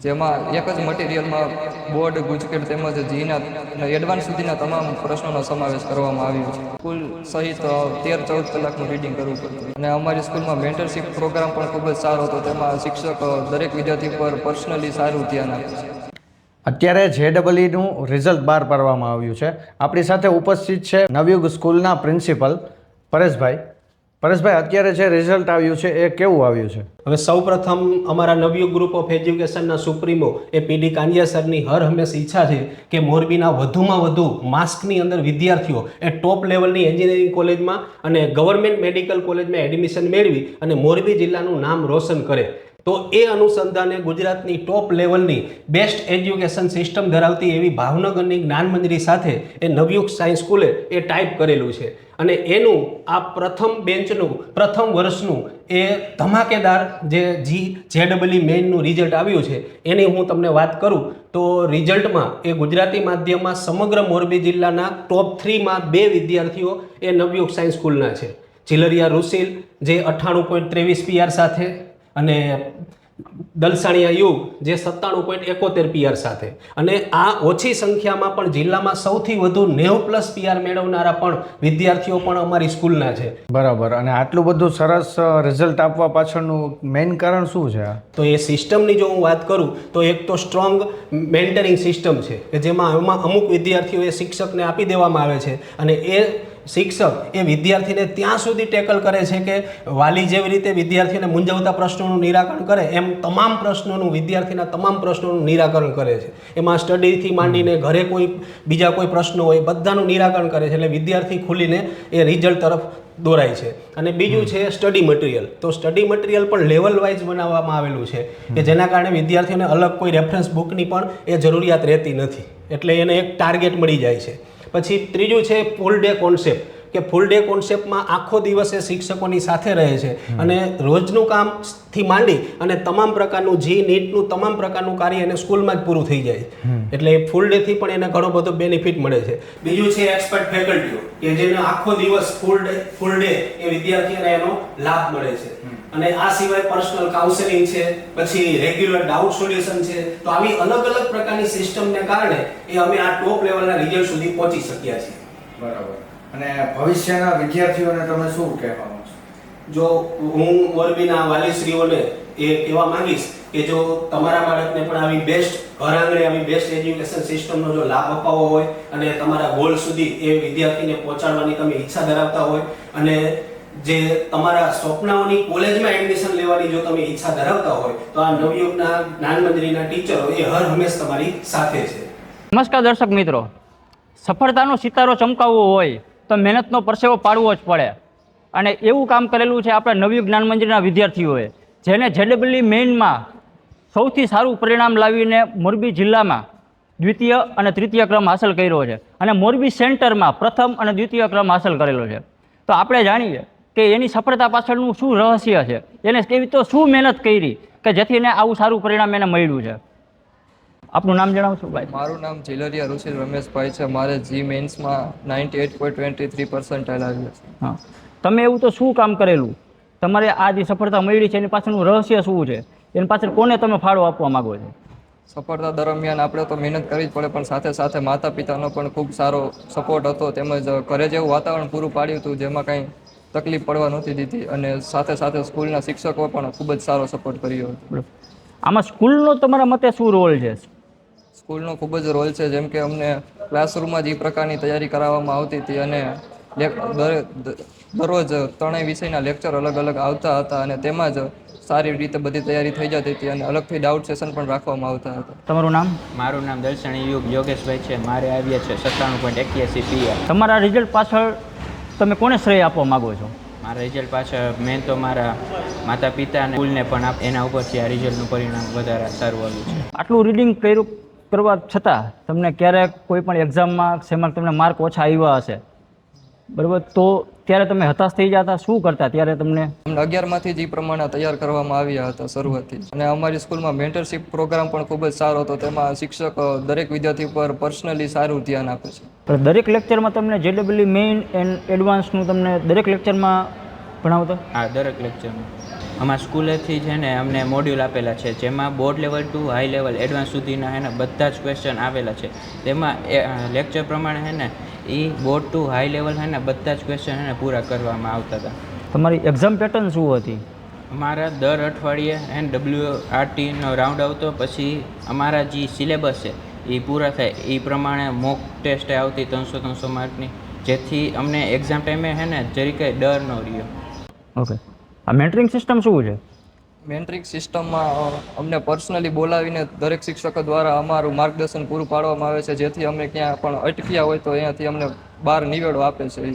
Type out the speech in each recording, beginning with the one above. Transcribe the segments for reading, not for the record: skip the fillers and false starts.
જેમાં એક જ મટીરિયલમાં બોર્ડ, ગુજકેટ તેમજ જીના એડવાન્સ સુધીના તમામ પ્રશ્નોનો સમાવેશ કરવામાં આવ્યો છે. સ્કૂલ સહિત 13-14 કલાકનું રીડિંગ કરવું પડતું અને અમારી સ્કૂલમાં મેન્ટરશીપ પ્રોગ્રામ પણ ખૂબ જ સારો હતો. તેમાં શિક્ષક દરેક વિદ્યાર્થી પર પર્સનલી સારું ધ્યાન આપે છે. અત્યારે JEEનું રિઝલ્ટ બહાર પાડવામાં આવ્યું છે. આપણી સાથે ઉપસ્થિત છે નવયુગ સ્કૂલના પ્રિન્સિપલ પરેશભાઈ. પરેશભાઈ, અત્યારે જે રિઝલ્ટ આવ્યું છે એ કેવું આવ્યું છે? હવે સૌપ્રથમ અમારા નવયુગ ગ્રુપ ઓફ એજ્યુકેશનના સુપ્રીમો એ PD કાંડિયા સરની હર હંમેશ ઈચ્છા છે કે મોરબીના વધુમાં વધુ માસ્કની અંદર વિદ્યાર્થીઓ એ ટોપ લેવલની એન્જિનિયરિંગ કોલેજમાં અને ગવર્મેન્ટ મેડિકલ કોલેજમાં એડમિશન મેળવી અને મોરબી જિલ્લાનું નામ રોશન કરે. તો એ અનુસંધાને ગુજરાતની ટોપ લેવલની બેસ્ટ એજ્યુકેશન સિસ્ટમ ધરાવતી એવી ભાવનગરની જ્ઞાનમંજરી સાથે એ નવયુગ સાયન્સ સ્કૂલે એ ટાઈપ કરેલું છે અને એનું આ પ્રથમ બેન્ચનું પ્રથમ વર્ષનું એ ધમાકેદાર જે JEE મેઇનનું રિઝલ્ટ આવ્યું છે એની હું તમને વાત કરું તો રિઝલ્ટમાં એ ગુજરાતી માધ્યમમાં સમગ્ર મોરબી જિલ્લાના ટોપ 3માં 2 વિદ્યાર્થીઓ એ નવયુગ સાયન્સ સ્કૂલના છે. ચિલરિયા રુશીલ જે 98.23 PR સાથે અને દલસાણિયા યુગ જે 97.71 PR સાથે, અને આ ઓછી સંખ્યામાં પણ જિલ્લામાં સૌથી વધુ 90+ PR મેળવનારા પણ વિદ્યાર્થીઓ પણ અમારી સ્કૂલના છે. બરાબર. અને આટલું બધું સરસ રિઝલ્ટ આપવા પાછળનું મેઇન કારણ શું છે? તો એ સિસ્ટમની જો હું વાત કરું તો એક તો સ્ટ્રોંગ મેન્ટરિંગ સિસ્ટમ છે કે જેમાં અમુક વિદ્યાર્થીઓ એ શિક્ષકને આપી દેવામાં આવે છે અને એ શિક્ષક એ વિદ્યાર્થીને ત્યાં સુધી ટેકલ કરે છે કે વાલી જેવી રીતે વિદ્યાર્થીને મૂંઝવતા પ્રશ્નોનું નિરાકરણ કરે એમ તમામ પ્રશ્નોનું વિદ્યાર્થીના તમામ પ્રશ્નોનું નિરાકરણ કરે છે. એમાં સ્ટડીથી માંડીને ઘરે કોઈ બીજા કોઈ પ્રશ્નો હોય બધાનું નિરાકરણ કરે છે. એટલે વિદ્યાર્થી ખુલીને એ રિઝલ્ટ તરફ દોરાય છે. અને બીજું છે સ્ટડી મટીરિયલ. તો સ્ટડી મટીરિયલ પણ લેવલ વાઇઝ બનાવવામાં આવેલું છે કે જેના કારણે વિદ્યાર્થીઓને અલગ કોઈ રેફરન્સ બુકની પણ એ જરૂરિયાત રહેતી નથી. એટલે એને એક ટાર્ગેટ મળી જાય છે. પછી ત્રીજું છે ફૂલ ડે કોન્સેપ્ટ કે ફૂલ ડે કોન્સેપ્ટમાં આખો દિવસ એ શિક્ષકોની સાથે રહે છે અને રોજનું કામથી માંડી અને તમામ પ્રકારનું નીટનું તમામ પ્રકારનું કાર્ય એને સ્કૂલમાં જ પૂરું થઈ જાય છે. એટલે ફૂલ ડેથી પણ એને ઘણો બધો બેનિફિટ મળે છે. બીજું છે એક્સપર્ટ ફેકલ્ટીઓ કે જેને આખો દિવસ ફૂલ ડે એ વિદ્યાર્થીઓને એનો લાભ મળે છે. અને આ સિવાય પર્સનલ કાઉન્સેલિંગ છે, પછી રેગ્યુલર ડાઉટ સોલ્યુશન છે. તો આવી અલગ અલગ પ્રકારની સિસ્ટમને કારણે એ અમે આ ટોપ લેવલના રિઝલ્ટ સુધી પહોંચી શક્યા છીએ. બરાબર. અને ભવિષ્યના વિદ્યાર્થીઓને તમે શું કહેવા માંગો છો? જો હું મોરબીના વાલીશ્રીઓને એ કહેવા માંગીશ કે જો તમારા બાળકને પણ આવી બેસ્ટ ઘર આંગણે આવી બેસ્ટ એજ્યુકેશન સિસ્ટમનો જો લાભ અપાવવો હોય અને તમારા ગોલ સુધી એ વિદ્યાર્થીને પહોંચાડવાની તમે ઈચ્છા ધરાવતા હોય અને જે તમારા સ્વપ્નાઓની કોલેજમાં એડમિશન લેવાની જો તમે ઈચ્છા ધરાવતા હોય તો આ નવયુગના જ્ઞાનમંજરીના ટીચરો એ હર હંમેશ તમારી સાથે છે. નમસ્કાર દર્શક મિત્રો, સફળતાનો સિતારો ચમકાવવો હોય તો મહેનતનો પરસેવો પાડવો જ પડે અને એવું કામ કરેલું છે આપણા નવયુગ જ્ઞાનમંજરીના વિદ્યાર્થીઓએ, જેને JEE મેઇનમાં સૌથી સારું પરિણામ લાવીને મોરબી જિલ્લામાં દ્વિતીય અને તૃતીય ક્રમ હાંસલ કર્યો છે અને મોરબી સેન્ટરમાં પ્રથમ અને દ્વિતીય ક્રમ હાંસલ કરેલો છે. તો આપણે જાણીએ કે એની સફળતા પાછળનું શું રહસ્ય છે, એને કેવી તો શું મહેનત કરી કે જેથી એને આવું સારું પરિણામ એને મળ્યું છે. આપનું નામ જણાવશો ભાઈ? મારું નામ ચિલરિયા રુશીલ રમેશભાઈ છે. મારે JEE મેન્સમાં 98.23% આવ્યું છે. હા, તમે એવું તો શું કામ કરેલું, તમારે આ જે સફળતા મળી છે એની પાછળનું રહસ્ય શું છે, એની પાછળ કોને તમે ફાળો આપવા માગો છો? સફળતા દરમિયાન આપણે તો મહેનત કરવી જ પડે, પણ સાથે સાથે માતા પિતાનો પણ ખૂબ સારો સપોર્ટ હતો. તેમજ ઘરે જેવું વાતાવરણ પૂરું પાડ્યું હતું જેમાં કાંઈ તકલીફ પડવા નહોતી દીધી અને સાથે સાથે સ્કૂલના શિક્ષકો પણ ખૂબ જ સારો સપોર્ટ કર્યો હતો. આમાં સ્કૂલનો તમારા મતે શું રોલ છે? સ્કૂલનો ખૂબ જ રોલ છે. જેમ કે અમને ક્લાસરૂમમાં જે પ્રકારની તૈયારી કરાવવામાં આવતી હતી અને દરરોજ 3 વિષયના લેક્ચર અલગ અલગ આવતા હતા અને તેમાં જ સારી રીતે બધી તૈયારી થઈ જતી હતી અને અલગથી ડાઉટ સેશન પણ રાખવામાં આવતા હતા. તમારું નામ? મારું નામ દલસાણી યુગ યોગેશભાઈ છે. મારે આવ્યા છે 97.81 PR. તમારા રિઝલ્ટ પાછળ તમે કોને શ્રેય આપવા માગો છો? મારા રિઝલ્ટ પાછળ મેન તો મારા માતા પિતા અને સ્કૂલને પણ એના ઉપરથી આ રિઝલ્ટનું પરિણામ વધારે સારું આવ્યું છે. આટલું રીડિંગ કરવા છતાં તમને ક્યારેક કોઈ પણ એક્ઝામમાં શેમાં તમને માર્ક ઓછા આવ્યા હશે, બરાબર, તો ત્યારે તમે હતાશ થઈ જતા, શું કરતા ત્યારે તમને? અમને 11માંથી જ એ પ્રમાણે તૈયાર કરવામાં આવ્યા હતા શરૂઆતથી. અને અમારી સ્કૂલમાં મેન્ટરશીપ પ્રોગ્રામ પણ ખૂબ જ સારો હતો. તેમાં શિક્ષક દરેક વિદ્યાર્થી પર પર્સનલી સારું ધ્યાન આપે છે. પણ દરેક લેક્ચરમાં તમને JEE મેઇન એન્ડ એડવાન્સનું તમને દરેક લેક્ચરમાં ભણાવતા? હા, દરેક લેક્ચરમાં. અમારા સ્કૂલેથી છે ને અમને મોડ્યુલ આપેલા છે જેમાં board level two high level advance સુધીના છે ને બધા જ ક્વેશ્ચન આવેલા છે. તેમાં લેક્ચર પ્રમાણે છે ને એ બોર્ડ ટુ હાઈ લેવલ છે ને બધા જ ક્વેશ્ચન છે ને પૂરા કરવામાં આવતા હતા. તમારી એક્ઝામ પેટર્ન શું હતી? અમારા દર અઠવાડિયે એન્ડ WRTનો રાઉન્ડ આવતો, પછી અમારા જે સિલેબસ છે એ પૂરા થાય એ પ્રમાણે મોક ટેસ્ટ આવતી 300 માર્કની, જેથી અમને એક્ઝામ ટાઈમે છે ને જરી કંઈ ડર ન રહ્યો. ઓકે, આ મેન્ટરિંગ સિસ્ટમ શું છે? મેન્ટ્રિક સિસ્ટમમાં અમને પર્સનલી બોલાવીને દરેક શિક્ષકો દ્વારા અમારું માર્ગદર્શન પૂરું પાડવામાં આવે છે, જેથી અમે ક્યાં પણ અટક્યા હોય તો અહીંયાથી અમને બહાર નિવેડો આપે છે.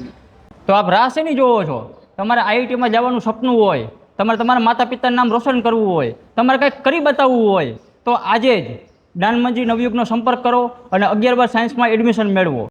તો આપ રાહ શેની જોવો છો? તમારે IITમાં જવાનું સપનું હોય, તમારે તમારા માતા પિતાનું નામ રોશન કરવું હોય, તમારે કંઈક કરી બતાવવું હોય, તો આજે જ જ્ઞાન મંદિર નવયુગનો સંપર્ક કરો અને 11 બાર સાયન્સમાં એડમિશન મેળવો.